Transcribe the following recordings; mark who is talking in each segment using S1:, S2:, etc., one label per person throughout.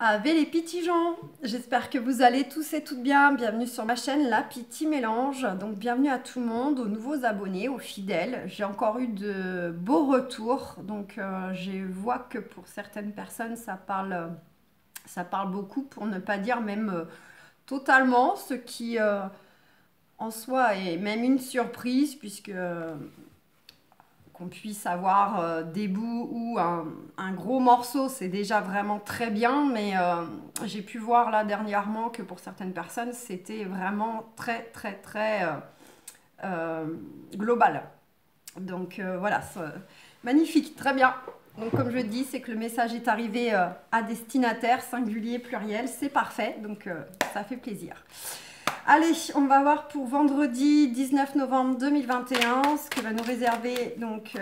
S1: Ave les petits gens, j'espère que vous allez tous et toutes bien. Bienvenue sur ma chaîne La Petit Mélange. Donc bienvenue à tout le monde, aux nouveaux abonnés, aux fidèles. J'ai encore eu de beaux retours. Donc je vois que pour certaines personnes ça parle beaucoup, pour ne pas dire même totalement, ce qui en soi est même une surprise puisque qu'on puisse avoir des bouts ou un gros morceau, c'est déjà vraiment très bien, mais j'ai pu voir là dernièrement que pour certaines personnes, c'était vraiment très global. Donc voilà, magnifique, très bien. Donc comme je dis, c'est que le message est arrivé à destinataire, singulier, pluriel, c'est parfait, donc ça fait plaisir. Allez, on va voir pour vendredi 19 novembre 2021 ce que va nous réserver donc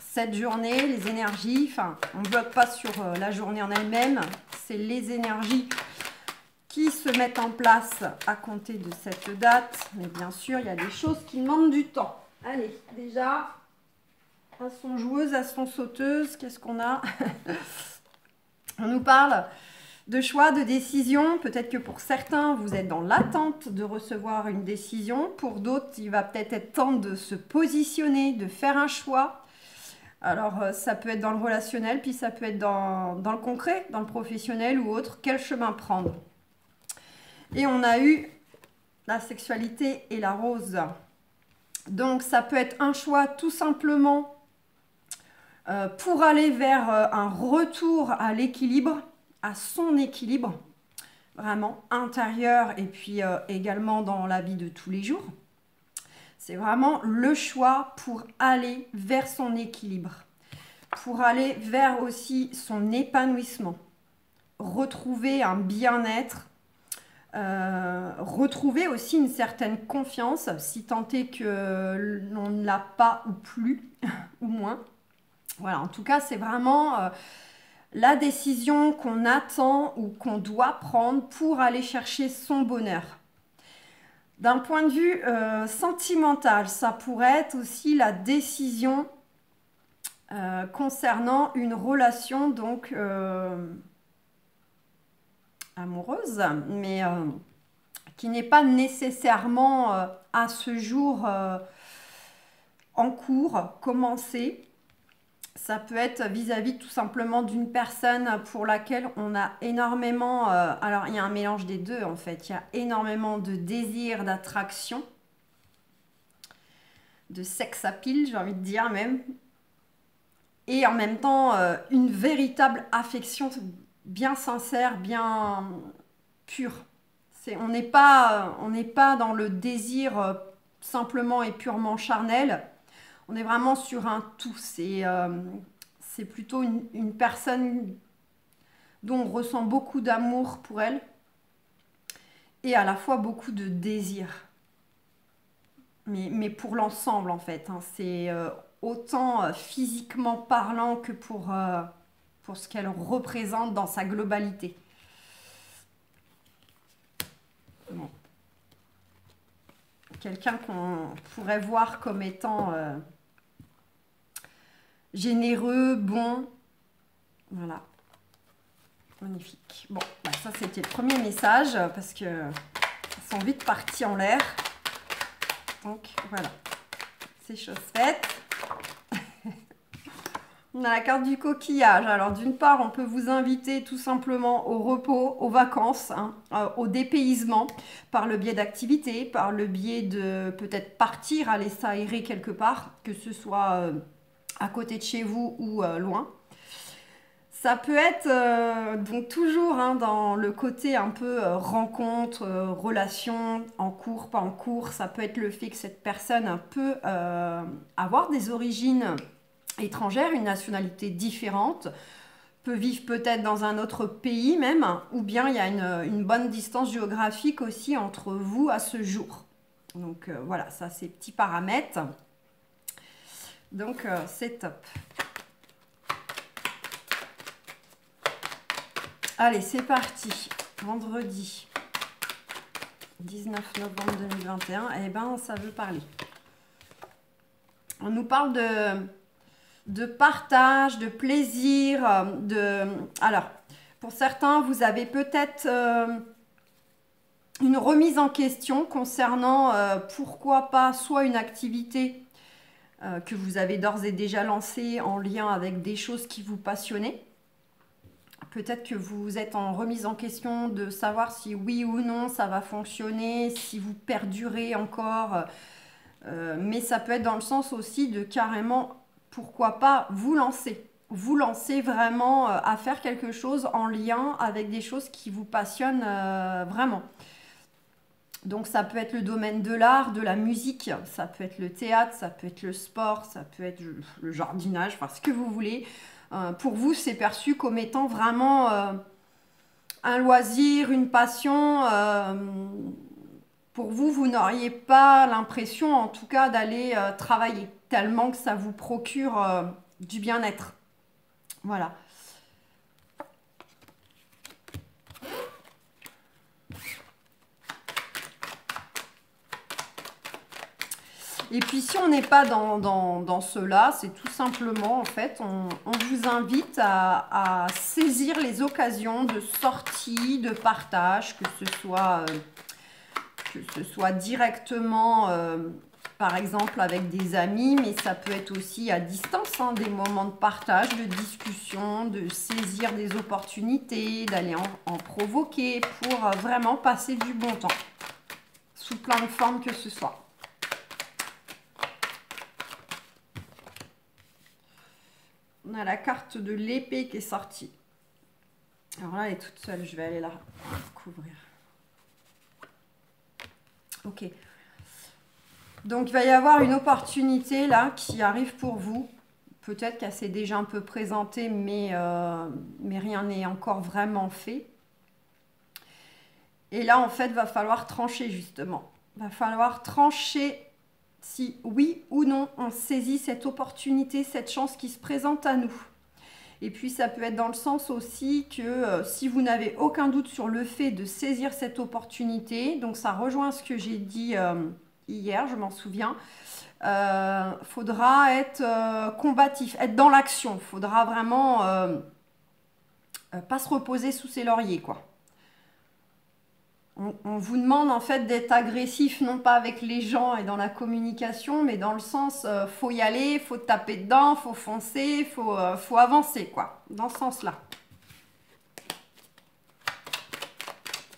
S1: cette journée, les énergies. Enfin, on ne bloque pas sur la journée en elle-même, c'est les énergies qui se mettent en place à compter de cette date. Mais bien sûr, il y a des choses qui demandent du temps. Allez, déjà, à son joueuse, à son sauteuse, qu'est-ce qu'on a? On nous parle de choix, de décision. Peut-être que pour certains, vous êtes dans l'attente de recevoir une décision. Pour d'autres, il va peut-être être temps de se positionner, de faire un choix. Alors, ça peut être dans le relationnel, puis ça peut être dans le concret, dans le professionnel ou autre. Quel chemin prendre? Et on a eu la sexualité et la rose. Donc, ça peut être un choix tout simplement pour aller vers un retour à l'équilibre, à son équilibre, vraiment intérieur et puis également dans la vie de tous les jours. C'est vraiment le choix pour aller vers son équilibre, pour aller vers aussi son épanouissement, retrouver un bien-être, retrouver aussi une certaine confiance, si tant est que l'on ne l'a pas ou plus, ou moins. Voilà, en tout cas, c'est vraiment la décision qu'on attend ou qu'on doit prendre pour aller chercher son bonheur. D'un point de vue sentimental, ça pourrait être aussi la décision concernant une relation donc amoureuse, mais qui n'est pas nécessairement à ce jour en cours, commencée. Ça peut être vis-à-vis tout simplement d'une personne pour laquelle on a énormément... alors, il y a un mélange des deux, en fait. Il y a énormément de désir, d'attraction, de sex appeal, j'ai envie de dire même. Et en même temps, une véritable affection bien sincère, bien pure. On n'est pas dans le désir simplement et purement charnel. On est vraiment sur un tout. C'est plutôt une personne dont on ressent beaucoup d'amour pour elle et à la fois beaucoup de désir. Mais pour l'ensemble, en fait. Hein. C'est autant physiquement parlant que pour ce qu'elle représente dans sa globalité. Bon. Quelqu'un qu'on pourrait voir comme étant... généreux, bon, voilà, magnifique. Bon, bah ça c'était le premier message parce que ça sont vite partis en l'air. Donc voilà, c'est chose faite. On a la carte du coquillage. Alors d'une part, on peut vous inviter tout simplement au repos, aux vacances, hein, au dépaysement, par le biais d'activités, par le biais de peut-être partir, aller s'aérer quelque part, que ce soit... à côté de chez vous ou loin. Ça peut être donc toujours hein, dans le côté un peu rencontre, relation, en cours, pas en cours. Ça peut être le fait que cette personne peut avoir des origines étrangères, une nationalité différente, peut vivre peut-être dans un autre pays même, ou bien il y a une bonne distance géographique aussi entre vous à ce jour. Donc voilà, ça c'est petits paramètres. Donc, c'est top. Allez, c'est parti. Vendredi 19 novembre 2021. Eh ben, ça veut parler. On nous parle de partage, de plaisir, Alors, Pour certains, vous avez peut-être une remise en question concernant pourquoi pas soit une activité que vous avez d'ores et déjà lancée en lien avec des choses qui vous passionnaient. Peut-être que vous êtes en remise en question de savoir si oui ou non ça va fonctionner, si vous perdurez encore. Mais ça peut être dans le sens aussi de carrément, pourquoi pas, vous lancer. Vous lancer vraiment à faire quelque chose en lien avec des choses qui vous passionnent vraiment. Donc ça peut être le domaine de l'art, de la musique, ça peut être le théâtre, ça peut être le sport, ça peut être le jardinage, enfin ce que vous voulez. Pour vous, c'est perçu comme étant vraiment un loisir, une passion. Pour vous, vous n'auriez pas l'impression, en tout cas, d'aller travailler, tellement que ça vous procure du bien-être. Voilà. Et puis si on n'est pas dans cela, c'est tout simplement, en fait, on vous invite à saisir les occasions de sortie, de partage, que ce soit directement, par exemple, avec des amis, mais ça peut être aussi à distance, hein, des moments de partage, de discussion, de saisir des opportunités, d'aller en provoquer pour vraiment passer du bon temps, sous plein de formes que ce soit. On a la carte de l'épée qui est sortie. Alors là, elle est toute seule. Je vais aller la couvrir. Ok. Donc, il va y avoir une opportunité là qui arrive pour vous. Peut-être qu'elle s'est déjà un peu présentée, mais rien n'est encore vraiment fait. Et là, en fait, va falloir trancher justement. Va falloir trancher si oui ou non on saisit cette opportunité, cette chance qui se présente à nous. Et puis ça peut être dans le sens aussi que si vous n'avez aucun doute sur le fait de saisir cette opportunité, donc ça rejoint ce que j'ai dit hier, je m'en souviens, faudra être combatif, être dans l'action, faudra vraiment pas se reposer sous ses lauriers, quoi. On vous demande en fait d'être agressif, non pas avec les gens et dans la communication, mais dans le sens, faut y aller, faut taper dedans, faut foncer, faut avancer, quoi, dans ce sens-là.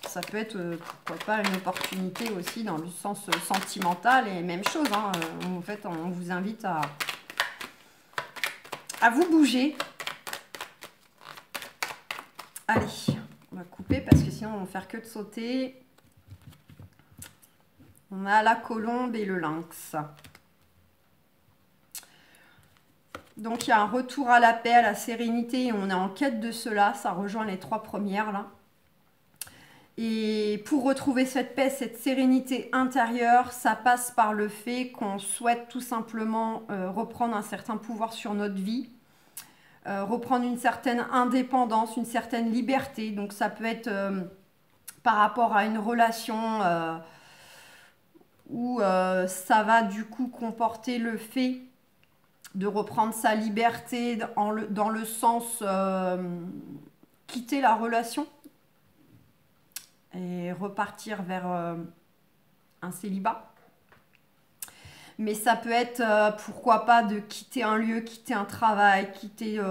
S1: Ça peut être, pourquoi pas, une opportunité aussi dans le sens sentimental et même chose, hein, en fait, on vous invite à vous bouger. Allez. On va couper parce que sinon on va faire que de sauter. On a la colombe et le lynx. Donc il y a un retour à la paix, à la sérénité. Et on est en quête de cela. Ça rejoint les trois premières là. Et pour retrouver cette paix, cette sérénité intérieure, ça passe par le fait qu'on souhaite tout simplement reprendre un certain pouvoir sur notre vie. Reprendre une certaine indépendance, une certaine liberté. Donc ça peut être par rapport à une relation où ça va du coup comporter le fait de reprendre sa liberté dans le sens quitter la relation et repartir vers un célibat. Mais ça peut être, pourquoi pas, de quitter un lieu, quitter un travail, quitter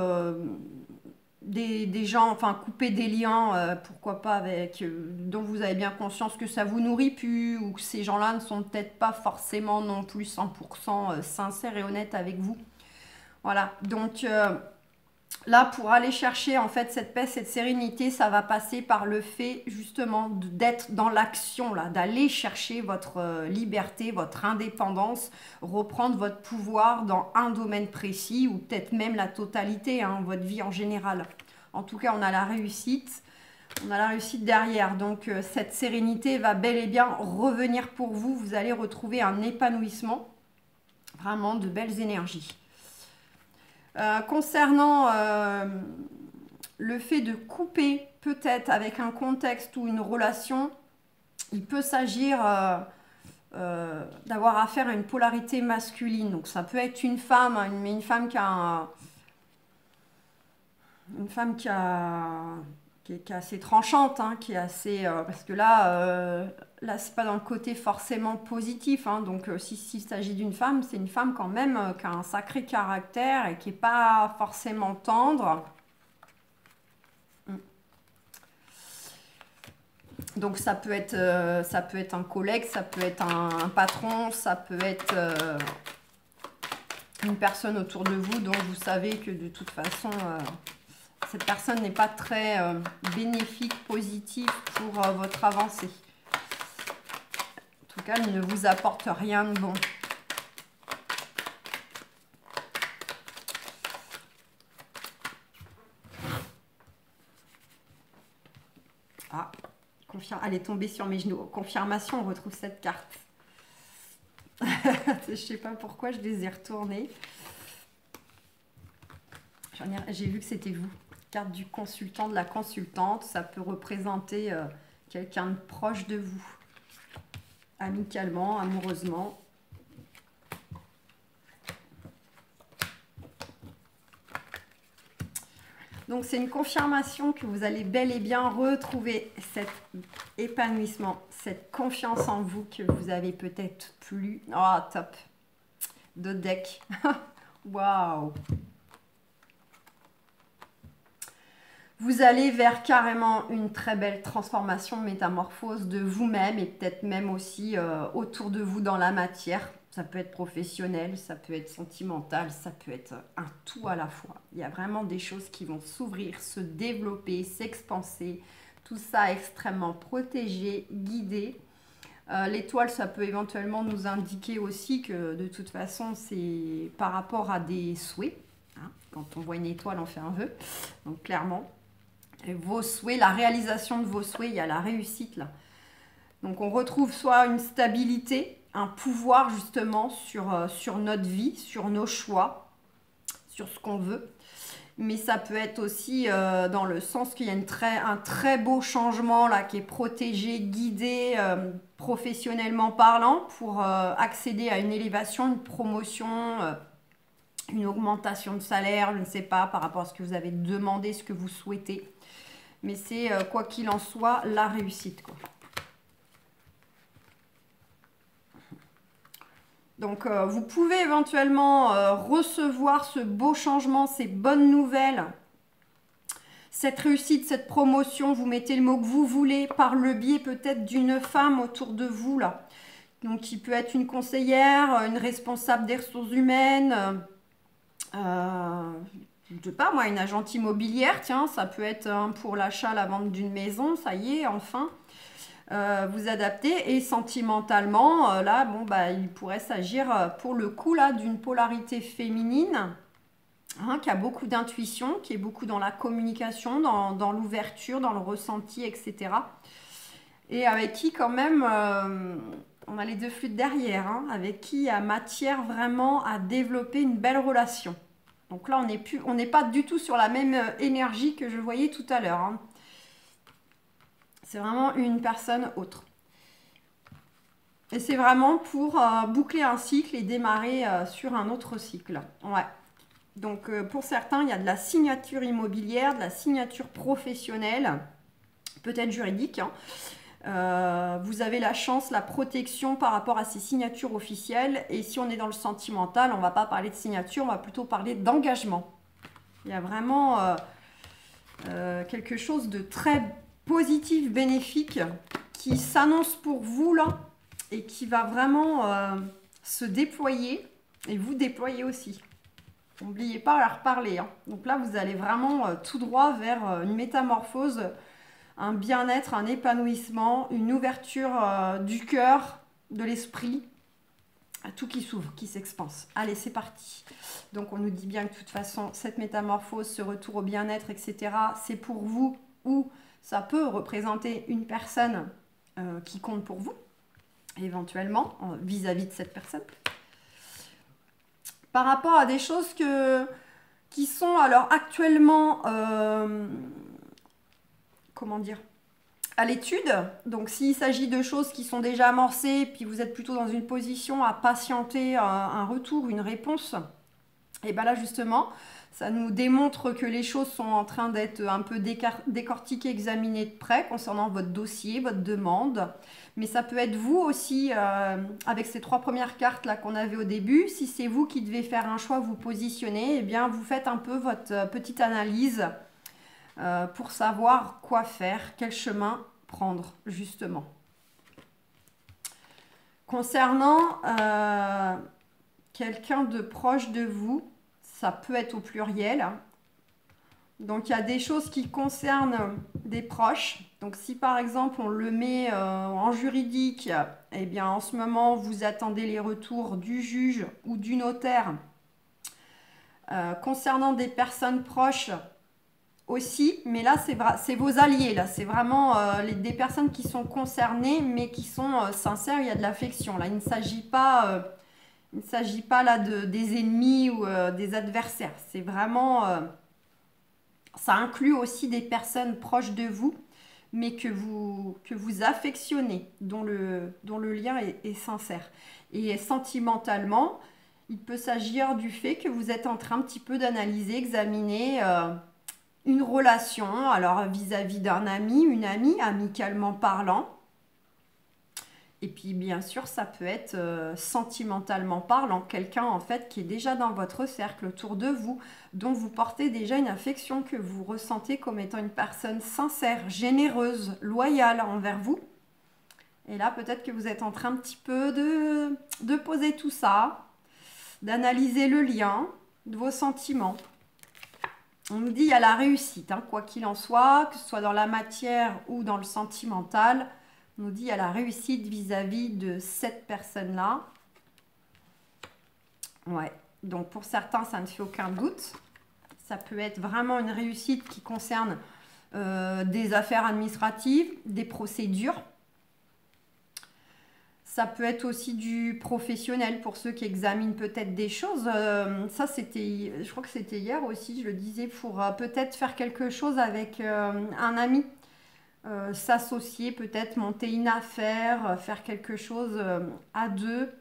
S1: des gens, enfin couper des liens, pourquoi pas, avec dont vous avez bien conscience que ça vous nourrit plus ou que ces gens-là ne sont peut-être pas forcément non plus 100% sincères et honnêtes avec vous. Voilà, donc là, pour aller chercher en fait cette paix, cette sérénité, ça va passer par le fait justement d'être dans l'action, là, d'aller chercher votre liberté, votre indépendance, reprendre votre pouvoir dans un domaine précis ou peut-être même la totalité, hein, votre vie en général. En tout cas, on a la réussite derrière. Donc cette sérénité va bel et bien revenir pour vous. Vous allez retrouver un épanouissement, vraiment de belles énergies. Concernant le fait de couper peut-être avec un contexte ou une relation, il peut s'agir d'avoir affaire à une polarité masculine. Donc ça peut être une femme, mais une femme qui qui est assez tranchante, hein, qui est assez... parce que là c'est pas dans le côté forcément positif. Hein, donc, s'il s'agit d'une femme, c'est une femme quand même qui a un sacré caractère et qui n'est pas forcément tendre. Donc, ça peut être un collègue, ça peut être un patron, ça peut être une personne autour de vous dont vous savez que de toute façon... cette personne n'est pas très bénéfique, positive pour votre avancée. En tout cas, elle ne vous apporte rien de bon. Ah, elle est tombée sur mes genoux. Confirmation, on retrouve cette carte. Je ne sais pas pourquoi je les ai retournées. J'ai vu que c'était vous. Carte du consultant, de la consultante, ça peut représenter quelqu'un de proche de vous, amicalement, amoureusement. Donc c'est une confirmation que vous allez bel et bien retrouver cet épanouissement, cette confiance en vous que vous avez peut-être plus. Oh top, d'autres decks. Waouh. Vous allez vers carrément une très belle transformation, métamorphose de vous-même et peut-être même aussi autour de vous dans la matière. Ça peut être professionnel, ça peut être sentimental, ça peut être un tout à la fois. Il y a vraiment des choses qui vont s'ouvrir, se développer, s'expanser. Tout ça extrêmement protégé, guidé. L'étoile, ça peut éventuellement nous indiquer aussi que de toute façon, c'est par rapport à des souhaits. Hein. Quand on voit une étoile, on fait un vœu. Donc clairement... Et vos souhaits, la réalisation de vos souhaits, il y a la réussite là. Donc on retrouve soit une stabilité, un pouvoir justement sur notre vie, sur nos choix, sur ce qu'on veut. Mais ça peut être aussi dans le sens qu'il y a un très beau changement là qui est protégé, guidé, professionnellement parlant, pour accéder à une élévation, une promotion, une augmentation de salaire, je ne sais pas, par rapport à ce que vous avez demandé, ce que vous souhaitez. Mais c'est, quoi qu'il en soit, la réussite, quoi. Donc, vous pouvez éventuellement recevoir ce beau changement, ces bonnes nouvelles, cette réussite, cette promotion. Vous mettez le mot que vous voulez par le biais peut-être d'une femme autour de vous, là. Donc, qui peut être une conseillère, une responsable des ressources humaines, je ne sais pas moi, une agente immobilière, tiens, ça peut être pour l'achat, la vente d'une maison, ça y est, enfin, vous adaptez. Et sentimentalement, là, bon, bah, il pourrait s'agir pour le coup là d'une polarité féminine, hein, qui a beaucoup d'intuition, qui est beaucoup dans la communication, dans l'ouverture, dans le ressenti, etc. Et avec qui quand même, on a les deux flûtes derrière, hein, avec qui il y a matière vraiment à développer une belle relation. Donc là, on n'est pas du tout sur la même énergie que je voyais tout à l'heure. Hein. C'est vraiment une personne autre. Et c'est vraiment pour boucler un cycle et démarrer sur un autre cycle. Ouais. Donc pour certains, il y a de la signature immobilière, de la signature professionnelle, peut-être juridique. Hein. Vous avez la chance, la protection par rapport à ces signatures officielles. Et si on est dans le sentimental, on ne va pas parler de signature, on va plutôt parler d'engagement. Il y a vraiment quelque chose de très positif, bénéfique, qui s'annonce pour vous là, et qui va vraiment se déployer, et vous déployer aussi. N'oubliez pas à reparler. Hein. Donc là, vous allez vraiment tout droit vers une métamorphose, un bien-être, un épanouissement, une ouverture du cœur, de l'esprit, tout qui s'ouvre, qui s'expanse. Allez, c'est parti. Donc, on nous dit bien que de toute façon, cette métamorphose, ce retour au bien-être, etc., c'est pour vous, ou ça peut représenter une personne qui compte pour vous, éventuellement, vis-à-vis de cette personne. Par rapport à des choses qui sont alors actuellement... comment dire, à l'étude. Donc, s'il s'agit de choses qui sont déjà amorcées, puis vous êtes plutôt dans une position à patienter un retour, une réponse, Et bien là, justement, ça nous démontre que les choses sont en train d'être un peu décortiquées, examinées de près concernant votre dossier, votre demande. Mais ça peut être vous aussi, avec ces 3 premières cartes là qu'on avait au début. Si c'est vous qui devez faire un choix, vous positionner, eh bien vous faites un peu votre petite analyse pour savoir quoi faire, quel chemin prendre, justement. Concernant quelqu'un de proche de vous, ça peut être au pluriel. Donc il y a des choses qui concernent des proches. Donc si par exemple on le met en juridique, eh bien en ce moment vous attendez les retours du juge ou du notaire. Concernant des personnes proches aussi, mais là c'est vos alliés, là c'est vraiment des personnes qui sont concernées mais qui sont sincères, il y a de l'affection. Là il ne s'agit pas là des ennemis ou des adversaires. C'est vraiment ça inclut aussi des personnes proches de vous, mais que vous affectionnez, dont le lien est sincère. Et sentimentalement, il peut s'agir du fait que vous êtes en train un petit peu d'analyser, examiner une relation, alors vis-à-vis d'un ami, une amie, amicalement parlant. Et puis bien sûr, ça peut être sentimentalement parlant, quelqu'un en fait qui est déjà dans votre cercle autour de vous, dont vous portez déjà une affection que vous ressentez comme étant une personne sincère, généreuse, loyale envers vous. Et là, peut-être que vous êtes en train un petit peu de poser tout ça, d'analyser le lien de vos sentiments. On nous dit il y a la réussite, hein, quoi qu'il en soit, que ce soit dans la matière ou dans le sentimental. On nous dit il y a la réussite vis-à-vis de cette personne-là. Ouais, donc pour certains, ça ne fait aucun doute. Ça peut être vraiment une réussite qui concerne des affaires administratives, des procédures. Ça peut être aussi du professionnel pour ceux qui examinent peut-être des choses. Ça, je crois que c'était hier aussi, je le disais, pour peut-être faire quelque chose avec un ami. S'associer, peut-être monter une affaire, faire quelque chose à deux.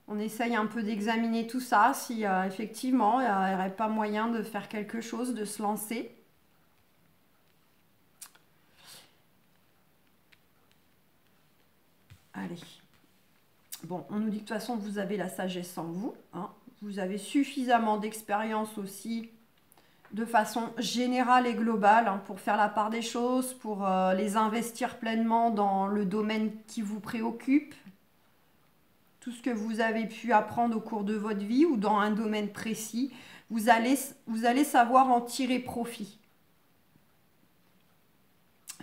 S1: On essaye un peu d'examiner tout ça, si effectivement il n'y aurait pas moyen de faire quelque chose, de se lancer. Allez. Bon, on nous dit que de toute façon, vous avez la sagesse en vous. Hein. Vous avez suffisamment d'expérience aussi de façon générale et globale hein, pour faire la part des choses, pour les investir pleinement dans le domaine qui vous préoccupe. Tout ce que vous avez pu apprendre au cours de votre vie ou dans un domaine précis, vous allez savoir en tirer profit.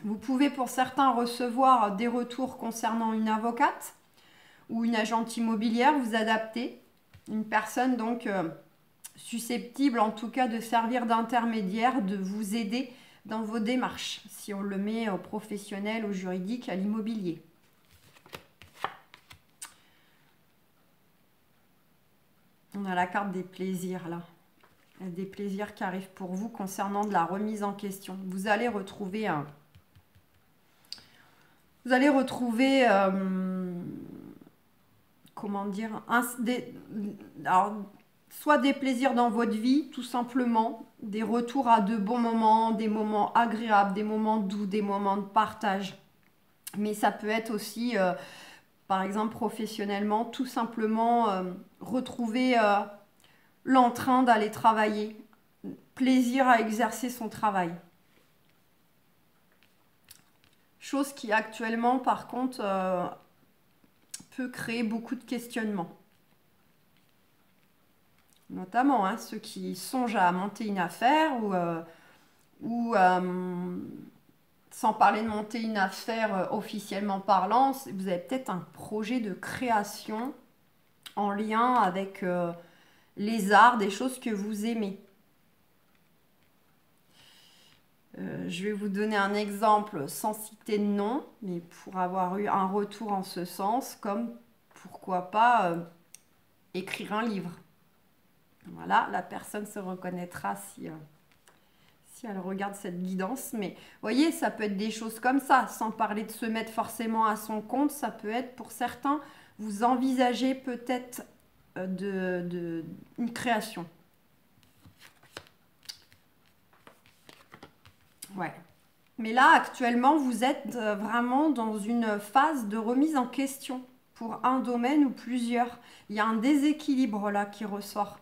S1: Vous pouvez pour certains recevoir des retours concernant une avocate ou une agente immobilière, vous adapter. Une personne donc susceptible en tout cas de servir d'intermédiaire, de vous aider dans vos démarches, si on le met au professionnel, au juridique, à l'immobilier. On a la carte des plaisirs là. Il y a des plaisirs qui arrivent pour vous concernant de la remise en question. Vous allez retrouver comment dire, alors, soit des plaisirs dans votre vie, tout simplement, des retours à de bons moments, des moments agréables, des moments doux, des moments de partage. Mais ça peut être aussi, par exemple, professionnellement, tout simplement retrouver l'entrain d'aller travailler, plaisir à exercer son travail. Chose qui actuellement, par contre, peut créer beaucoup de questionnements. Notamment hein, ceux qui songent à monter une affaire ou sans parler de monter une affaire officiellement parlant, vous avez peut-être un projet de création en lien avec les arts, des choses que vous aimez. Je vais vous donner un exemple sans citer de nom, mais pour avoir eu un retour en ce sens, comme pourquoi pas écrire un livre. Voilà, la personne se reconnaîtra si elle regarde cette guidance. Mais vous voyez, ça peut être des choses comme ça, sans parler de se mettre forcément à son compte. Ça peut être pour certains, vous envisagez peut-être une création. Ouais. Mais là, actuellement, vous êtes vraiment dans une phase de remise en question pour un domaine ou plusieurs. Il y a un déséquilibre là qui ressort.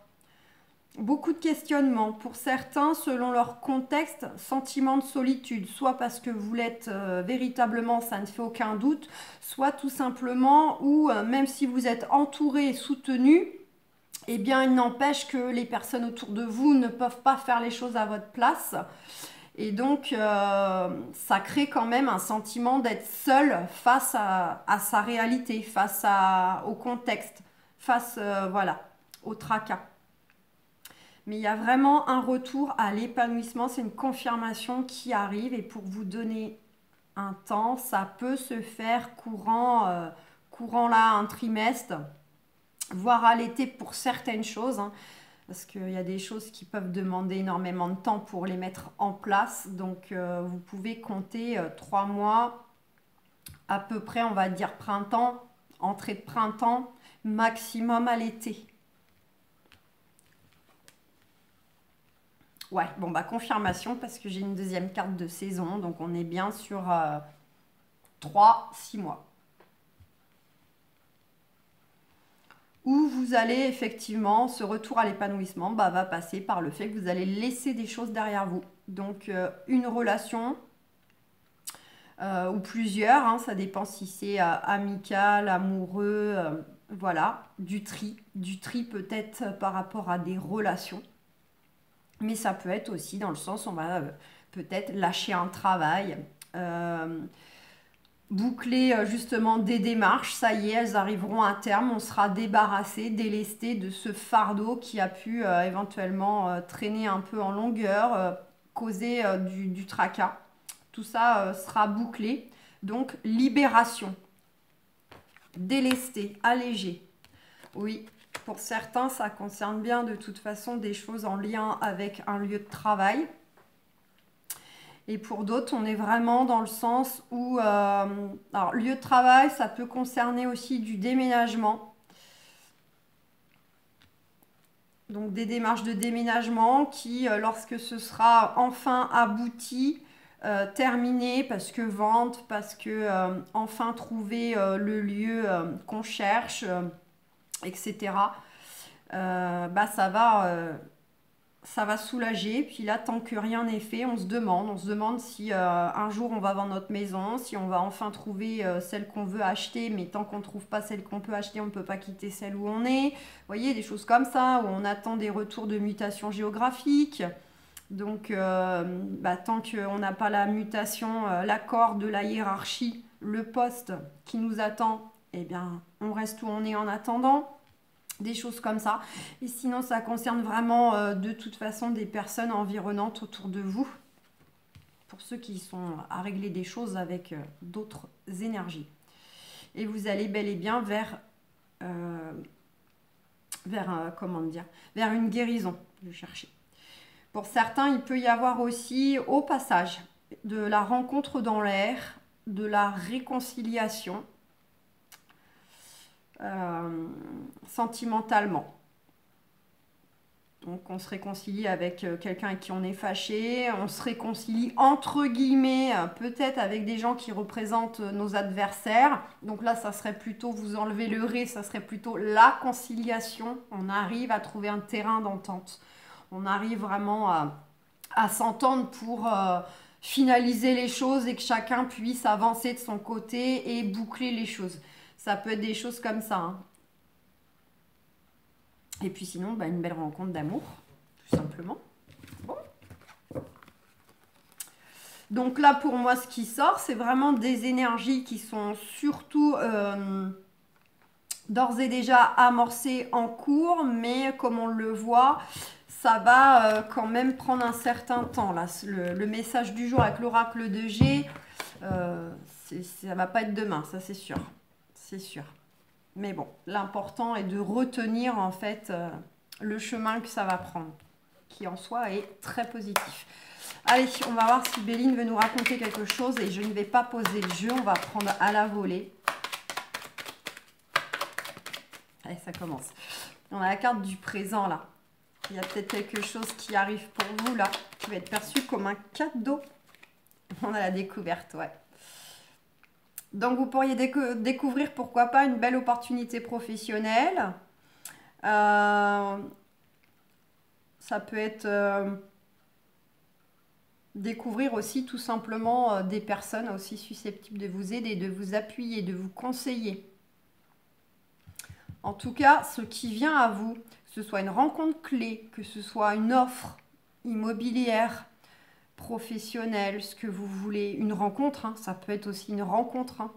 S1: Beaucoup de questionnements. Pour certains, selon leur contexte, sentiment de solitude, soit parce que vous l'êtes véritablement, ça ne fait aucun doute, soit tout simplement où, même si vous êtes entouré et soutenu, eh bien, il n'empêche que les personnes autour de vous ne peuvent pas faire les choses à votre place. Et donc, ça crée quand même un sentiment d'être seul face à sa réalité, au contexte, voilà, au tracas. Mais il y a vraiment un retour à l'épanouissement, c'est une confirmation qui arrive. Et pour vous donner un temps, ça peut se faire courant là, un trimestre, voire à l'été pour certaines choses, hein, parce qu'il y a des choses qui peuvent demander énormément de temps pour les mettre en place. Donc, vous pouvez compter 3 mois, à peu près, on va dire printemps, entrée de printemps, maximum à l'été. Ouais, bon bah confirmation parce que j'ai une deuxième carte de saison, donc on est bien sur 3-6 mois. Où vous allez effectivement, ce retour à l'épanouissement va passer par le fait que vous allez laisser des choses derrière vous. Donc une relation ou plusieurs, hein, ça dépend si c'est amical, amoureux, voilà, du tri peut-être par rapport à des relations. Mais ça peut être aussi dans le sens où on va peut-être lâcher un travail, boucler justement des démarches, ça y est, elles arriveront à terme, on sera débarrassé, délesté de ce fardeau qui a pu éventuellement traîner un peu en longueur, causer du tracas. Tout ça sera bouclé, donc libération, délesté, allégé. Oui, pour certains, ça concerne bien de toute façon des choses en lien avec un lieu de travail. Et pour d'autres, on est vraiment dans le sens où... alors, lieu de travail, ça peut concerner aussi du déménagement. Donc, des démarches de déménagement qui, lorsque ce sera enfin abouti, terminé, parce que vente, parce que enfin trouver le lieu qu'on cherche, etc. Ça va soulager. Puis là, tant que rien n'est fait, on se demande si un jour on va vendre notre maison, si on va enfin trouver celle qu'on veut acheter, mais tant qu'on ne trouve pas celle qu'on peut acheter, on ne peut pas quitter celle où on est. Vous voyez, des choses comme ça, où on attend des retours de mutation géographique. Donc, tant qu'on n'a pas la mutation, l'accord de la hiérarchie, le poste qui nous attend, eh bien, on reste où on est en attendant. Des choses comme ça. Et sinon, ça concerne vraiment de toute façon des personnes environnantes autour de vous. Pour ceux qui sont à régler des choses avec d'autres énergies. Et vous allez bel et bien vers une guérison. Je vais chercher. Pour certains, il peut y avoir aussi au passage de la rencontre dans l'air, de la réconciliation. Sentimentalement. Donc on se réconcilie avec quelqu'un avec qui on est fâché, on se réconcilie entre guillemets peut-être avec des gens qui représentent nos adversaires. Donc là ça serait plutôt, vous enlevez le ré, ça serait plutôt la conciliation. On arrive à trouver un terrain d'entente. On arrive vraiment à s'entendre pour finaliser les choses et que chacun puisse avancer de son côté et boucler les choses. Ça peut être des choses comme ça. Hein. Et puis sinon, une belle rencontre d'amour, tout simplement. Bon. Donc là, pour moi, ce qui sort, c'est vraiment des énergies qui sont surtout d'ores et déjà amorcées en cours, mais comme on le voit, ça va quand même prendre un certain temps. Là, le message du jour avec l'oracle de G, ça va pas être demain, ça c'est sûr. C'est sûr. Mais bon, l'important est de retenir en fait le chemin que ça va prendre, qui en soi est très positif. Allez, on va voir si Béline veut nous raconter quelque chose et je ne vais pas poser le jeu, on va prendre à la volée. Allez, ça commence. On a la carte du présent là. Il y a peut-être quelque chose qui arrive pour vous là, qui va être perçu comme un cadeau. à la découverte, ouais. Donc, vous pourriez découvrir, pourquoi pas, une belle opportunité professionnelle. Ça peut être découvrir aussi tout simplement des personnes aussi susceptibles de vous aider, de vous appuyer, de vous conseiller. En tout cas, ce qui vient à vous, que ce soit une rencontre clé, que ce soit une offre immobilière, professionnelle, ce que vous voulez, une rencontre, hein, ça peut être aussi une rencontre, hein,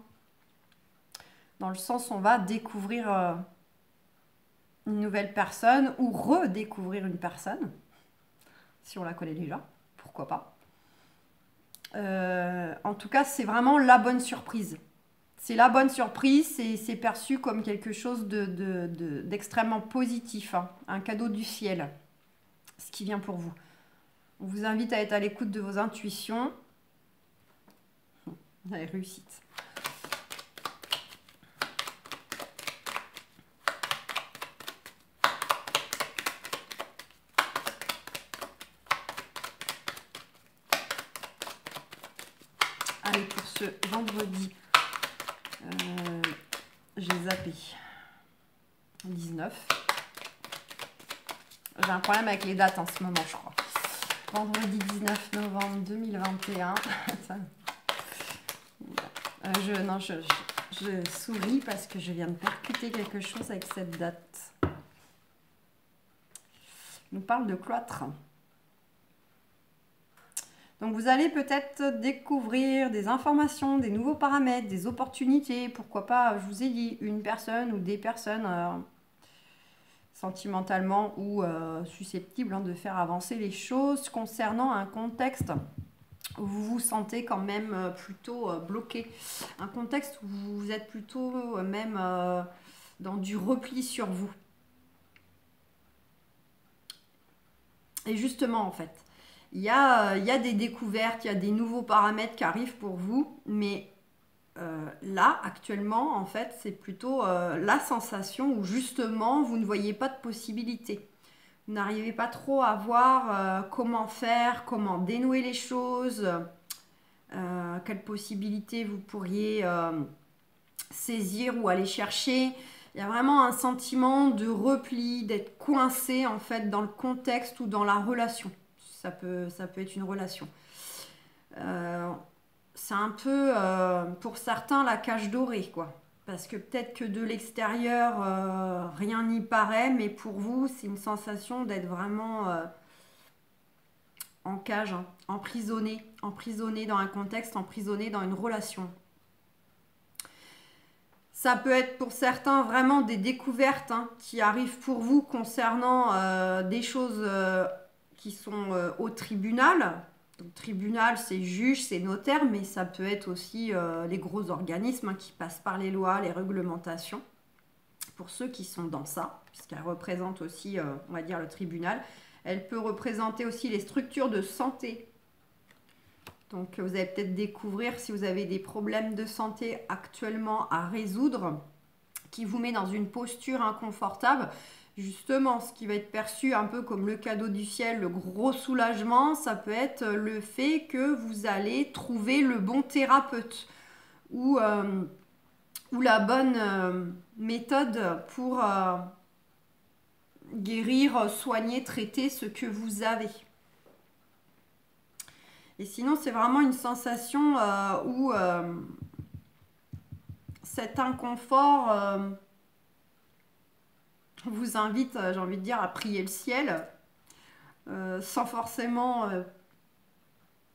S1: dans le sens où on va découvrir une nouvelle personne ou redécouvrir une personne, si on la connaît déjà, pourquoi pas. En tout cas, c'est vraiment la bonne surprise. C'est la bonne surprise, c'est perçu comme quelque chose d'extrêmement positif, hein, un cadeau du ciel, ce qui vient pour vous. On vous invite à être à l'écoute de vos intuitions. Allez, réussite. Allez, pour ce vendredi, j'ai zappé 19. J'ai un problème avec les dates en ce moment, je crois. Vendredi 19 novembre 2021. Je souris parce que je viens de percuter quelque chose avec cette date. On nous parle de cloître. Donc vous allez peut-être découvrir des informations, des nouveaux paramètres, des opportunités. Pourquoi pas, je vous ai dit, une personne ou des personnes sentimentalement ou susceptibles, hein, de faire avancer les choses concernant un contexte où vous vous sentez quand même plutôt bloqué. Un contexte où vous êtes plutôt même dans du repli sur vous. Et justement, en fait, il y a des découvertes, il y a des nouveaux paramètres qui arrivent pour vous, mais là, actuellement, en fait, c'est plutôt la sensation où justement, vous ne voyez pas de possibilité. Vous n'arrivez pas trop à voir comment faire, comment dénouer les choses, quelles possibilités vous pourriez saisir ou aller chercher. Il y a vraiment un sentiment de repli, d'être coincé en fait dans le contexte ou dans la relation. Ça peut être une relation. C'est un peu, pour certains, la cage dorée, quoi. Parce que peut-être que de l'extérieur, rien n'y paraît, mais pour vous, c'est une sensation d'être vraiment en cage, hein, emprisonné dans un contexte, emprisonné dans une relation. Ça peut être pour certains vraiment des découvertes, hein, qui arrivent pour vous concernant des choses qui sont au tribunal. Donc, tribunal, c'est juge, c'est notaire, mais ça peut être aussi les gros organismes, hein, qui passent par les lois, les réglementations. Pour ceux qui sont dans ça, puisqu'elle représente aussi, on va dire, le tribunal. Elle peut représenter aussi les structures de santé. Donc, vous allez peut-être découvrir si vous avez des problèmes de santé actuellement à résoudre, qui vous met dans une posture inconfortable. Justement, ce qui va être perçu un peu comme le cadeau du ciel, le gros soulagement, ça peut être le fait que vous allez trouver le bon thérapeute ou la bonne méthode pour guérir, soigner, traiter ce que vous avez. Et sinon, c'est vraiment une sensation où cet inconfort vous invite, j'ai envie de dire, à prier le ciel, sans forcément,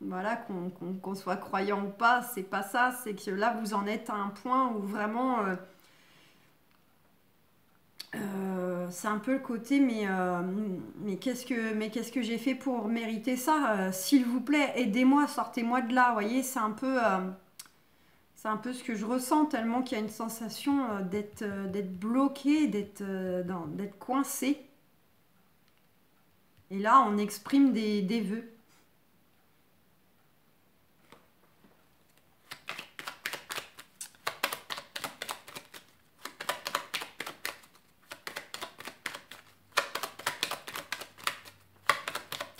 S1: voilà, qu'on soit croyant ou pas. C'est pas ça, c'est que là, vous en êtes à un point où vraiment, c'est un peu le côté, mais qu'est-ce que j'ai fait pour mériter ça, s'il vous plaît, aidez-moi, sortez-moi de là. Vous voyez, c'est un peu ce que je ressens, tellement qu'il y a une sensation d'être bloqué, d'être coincé. Et là, on exprime des vœux.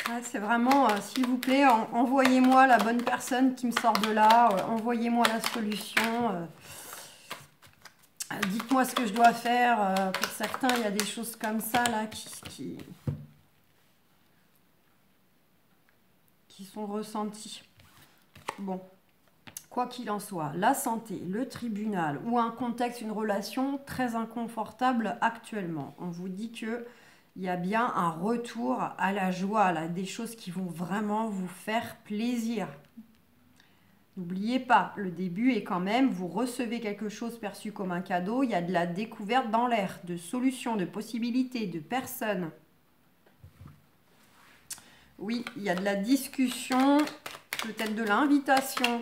S1: Ouais, c'est vraiment, s'il vous plaît, envoyez-moi la bonne personne qui me sort de là, envoyez-moi la solution. Dites-moi ce que je dois faire. Pour certains, il y a des choses comme ça là qui sont ressenties. Bon, quoi qu'il en soit, la santé, le tribunal ou un contexte, une relation très inconfortable actuellement. On vous dit que il y a bien un retour à la joie, là, des choses qui vont vraiment vous faire plaisir. N'oubliez pas, le début est quand même, vous recevez quelque chose perçu comme un cadeau, il y a de la découverte dans l'air, de solutions, de possibilités, de personnes. Oui, il y a de la discussion, peut-être de l'invitation.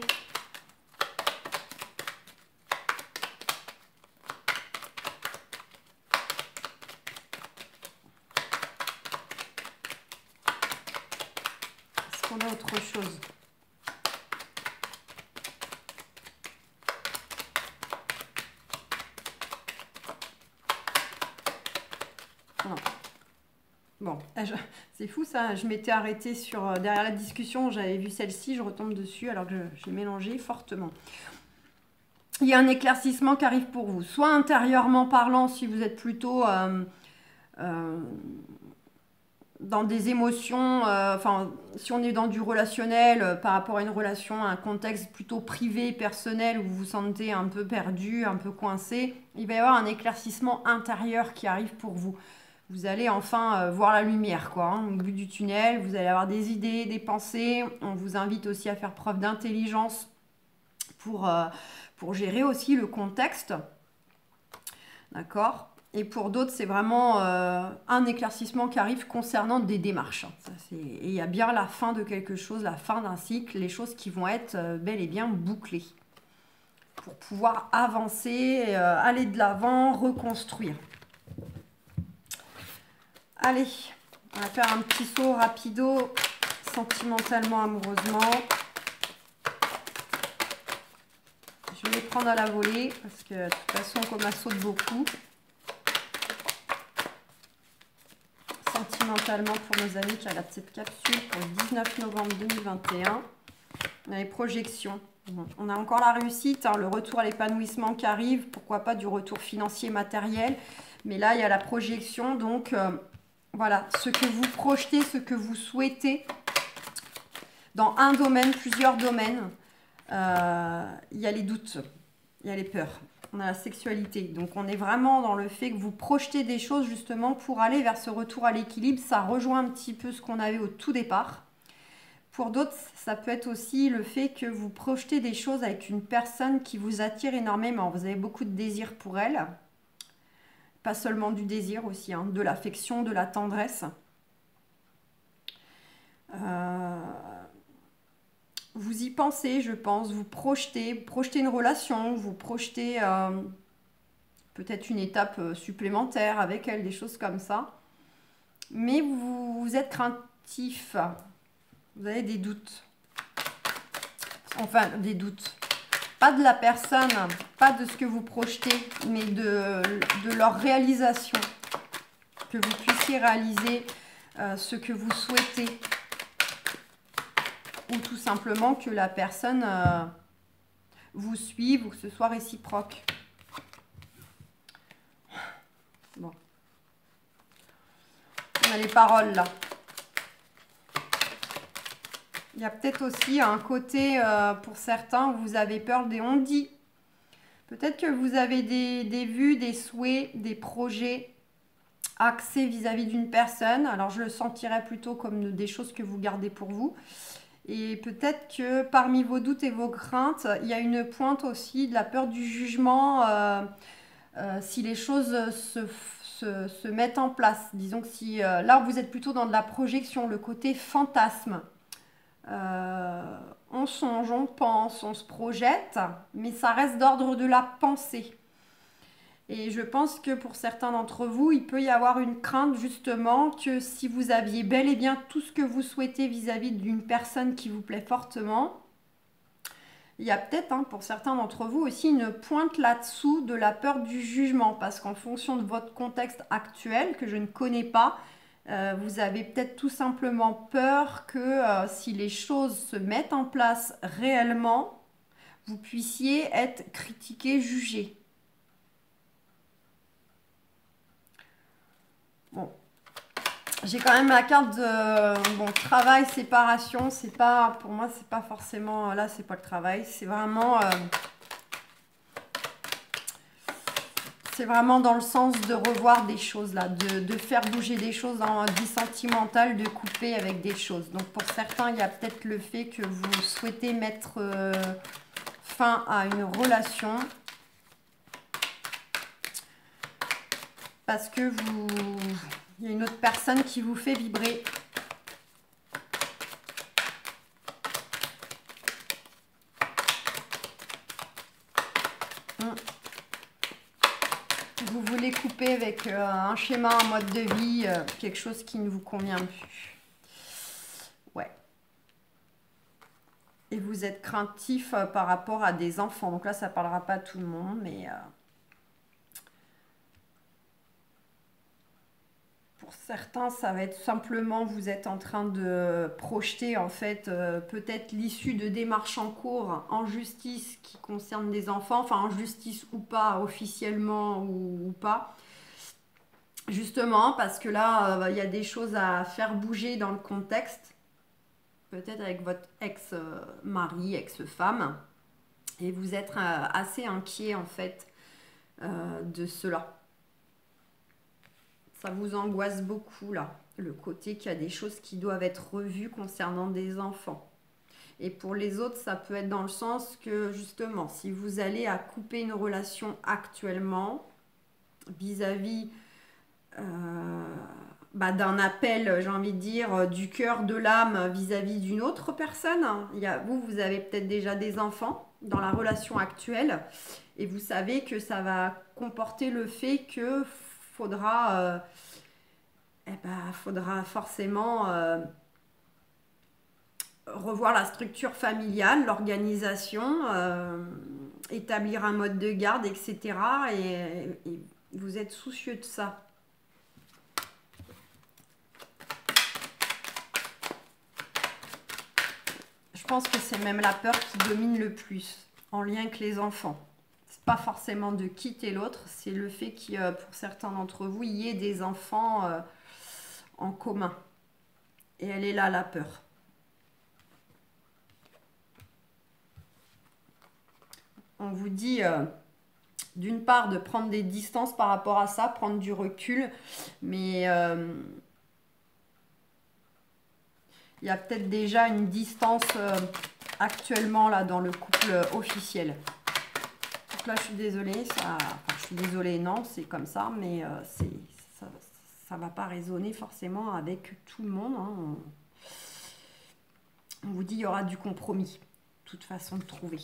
S1: Est-ce qu'on a autre chose ? Non. Bon, c'est fou ça, je m'étais arrêtée sur derrière la discussion, j'avais vu celle-ci, je retombe dessus alors que j'ai mélangé fortement. Il y a un éclaircissement qui arrive pour vous, soit intérieurement parlant si vous êtes plutôt dans des émotions, enfin si on est dans du relationnel par rapport à une relation, un contexte plutôt privé, personnel où vous vous sentez un peu perdu, un peu coincé, il va y avoir un éclaircissement intérieur qui arrive pour vous. Vous allez enfin voir la lumière, quoi, hein, au bout du tunnel. Vous allez avoir des idées, des pensées. On vous invite aussi à faire preuve d'intelligence pour gérer aussi le contexte. D'accord ? Et pour d'autres, c'est vraiment un éclaircissement qui arrive concernant des démarches. Et il y a bien la fin de quelque chose, la fin d'un cycle, les choses qui vont être bel et bien bouclées pour pouvoir avancer, aller de l'avant, reconstruire. Allez, on va faire un petit saut rapido, sentimentalement, amoureusement. Je vais les prendre à la volée, parce que de toute façon, comme elle saute beaucoup. Sentimentalement pour nos amis qui regardent cette capsule pour le 19 novembre 2021. On a les projections. On a encore la réussite, hein, le retour à l'épanouissement qui arrive, pourquoi pas du retour financier matériel. Mais là, il y a la projection, donc... voilà, ce que vous projetez, ce que vous souhaitez dans un domaine, plusieurs domaines, il y a les doutes, il y a les peurs, on a la sexualité. Donc, on est vraiment dans le fait que vous projetez des choses justement pour aller vers ce retour à l'équilibre. Ça rejoint un petit peu ce qu'on avait au tout départ. Pour d'autres, ça peut être aussi le fait que vous projetez des choses avec une personne qui vous attire énormément. Vous avez beaucoup de désir pour elle. Pas seulement du désir aussi, hein, de l'affection, de la tendresse. Vous y pensez, je pense, vous projetez une relation, vous projetez peut-être une étape supplémentaire avec elle, des choses comme ça. Mais vous êtes craintif, vous avez des doutes. Enfin, des doutes. Pas de la personne, pas de ce que vous projetez, mais de leur réalisation. Que vous puissiez réaliser ce que vous souhaitez. Ou tout simplement que la personne vous suive ou que ce soit réciproque. Bon. On a les paroles là. Il y a peut-être aussi un côté, pour certains, où vous avez peur des on-dit. Peut-être que vous avez des vues, des souhaits, des projets axés vis-à-vis d'une personne. Alors, je le sentirais plutôt comme des choses que vous gardez pour vous. Et peut-être que parmi vos doutes et vos craintes, il y a une pointe aussi de la peur du jugement si les choses se mettent en place. Disons que si là, vous êtes plutôt dans de la projection, le côté fantasme. On songe, on pense, on se projette, mais ça reste d'ordre de la pensée. Et je pense que pour certains d'entre vous, il peut y avoir une crainte justement que si vous aviez bel et bien tout ce que vous souhaitez vis-à-vis d'une personne qui vous plaît fortement, il y a peut-être pour certains d'entre vous aussi une pointe là-dessous de la peur du jugement, parce qu'en fonction de votre contexte actuel, que je ne connais pas, Vous avez peut-être tout simplement peur que si les choses se mettent en place réellement, vous puissiez être critiqué, jugé. Bon, j'ai quand même la carte de bon, travail, séparation. C'est pas, pour moi, c'est pas forcément là, c'est pas le travail, c'est vraiment dans le sens de revoir des choses là, de faire bouger des choses dans du sentimental, de couper avec des choses. Donc pour certains, il y a peut-être le fait que vous souhaitez mettre fin à une relation parce que il y a une autre personne qui vous fait vibrer. Vous voulez couper avec un schéma, un mode de vie, quelque chose qui ne vous convient plus. Ouais. Et vous êtes craintif par rapport à des enfants. Donc là, ça ne parlera pas à tout le monde, mais pour certains, ça va être simplement, vous êtes en train de projeter en fait peut-être l'issue de démarches en cours en justice qui concernent des enfants, enfin en justice ou pas, officiellement ou pas. Justement, parce que là, il y a des choses à faire bouger dans le contexte, peut-être avec votre ex-mari, ex-femme, et vous êtes assez inquiet en fait de cela. Ça vous angoisse beaucoup là, le côté qu'il y a des choses qui doivent être revues concernant des enfants. Et pour les autres, ça peut être dans le sens que justement, si vous allez à couper une relation actuellement vis-à-vis d'un appel, j'ai envie de dire, du cœur, de l'âme vis-à-vis d'une autre personne. Vous avez peut-être déjà des enfants dans la relation actuelle et vous savez que ça va comporter le fait que faudra forcément revoir la structure familiale, l'organisation, établir un mode de garde, etc. Et vous êtes soucieux de ça. Je pense que c'est même la peur qui domine le plus en lien avec les enfants. C'est pas forcément de quitter l'autre, c'est le fait qu'il pour certains d'entre vous, il y ait des enfants en commun. Et elle est là, la peur. On vous dit d'une part de prendre des distances par rapport à ça, prendre du recul, mais il y a peut-être déjà une distance actuellement là dans le couple officiel. Donc là, je suis désolée, je suis désolée, non, c'est comme ça, mais ça va pas résonner forcément avec tout le monde. Hein. On vous dit il y aura du compromis, toute façon de trouver.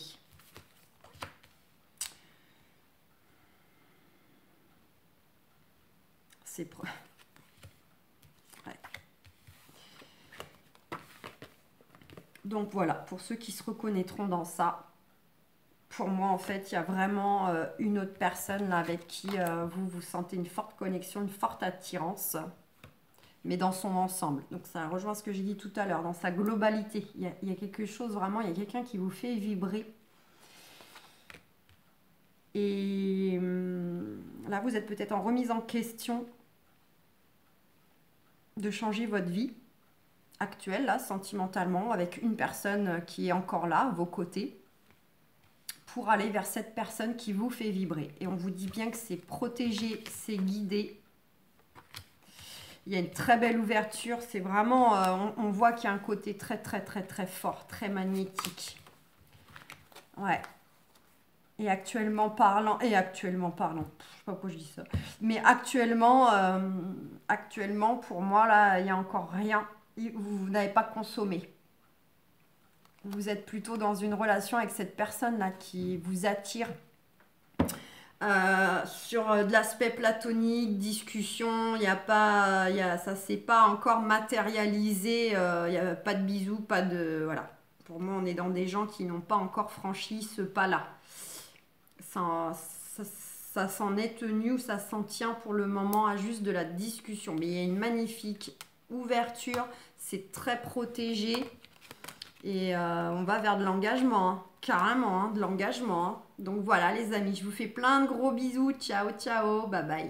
S1: C'est ouais. Donc voilà, pour ceux qui se reconnaîtront dans ça, pour moi en fait, il y a vraiment une autre personne là, avec qui vous sentez une forte connexion, une forte attirance, mais dans son ensemble. Donc ça rejoint ce que j'ai dit tout à l'heure, dans sa globalité. Il y a quelque chose vraiment, il y a quelqu'un qui vous fait vibrer. Et là, vous êtes peut-être en remise en question de changer votre vie actuelle, là, sentimentalement, avec une personne qui est encore là, à vos côtés, pour aller vers cette personne qui vous fait vibrer. Et on vous dit bien que c'est protégé, c'est guidé. Il y a une très belle ouverture, c'est vraiment, on voit qu'il y a un côté très, très, très, très fort, très magnétique. Ouais. Et actuellement parlant, je sais pas pourquoi je dis ça, mais actuellement, pour moi, là, il n'y a encore rien. Vous n'avez pas consommé. Vous êtes plutôt dans une relation avec cette personne-là qui vous attire sur de l'aspect platonique, discussion. Ça s'est pas encore matérialisé. Il n'y a pas de bisous, pas de... Voilà. Pour moi, on est dans des gens qui n'ont pas encore franchi ce pas-là. ça s'en est tenu ou ça s'en tient pour le moment à juste de la discussion. Mais il y a une magnifique ouverture, c'est très protégé et on va vers de l'engagement, hein, carrément, hein, de l'engagement. Hein. Donc voilà les amis, je vous fais plein de gros bisous, ciao ciao, bye bye.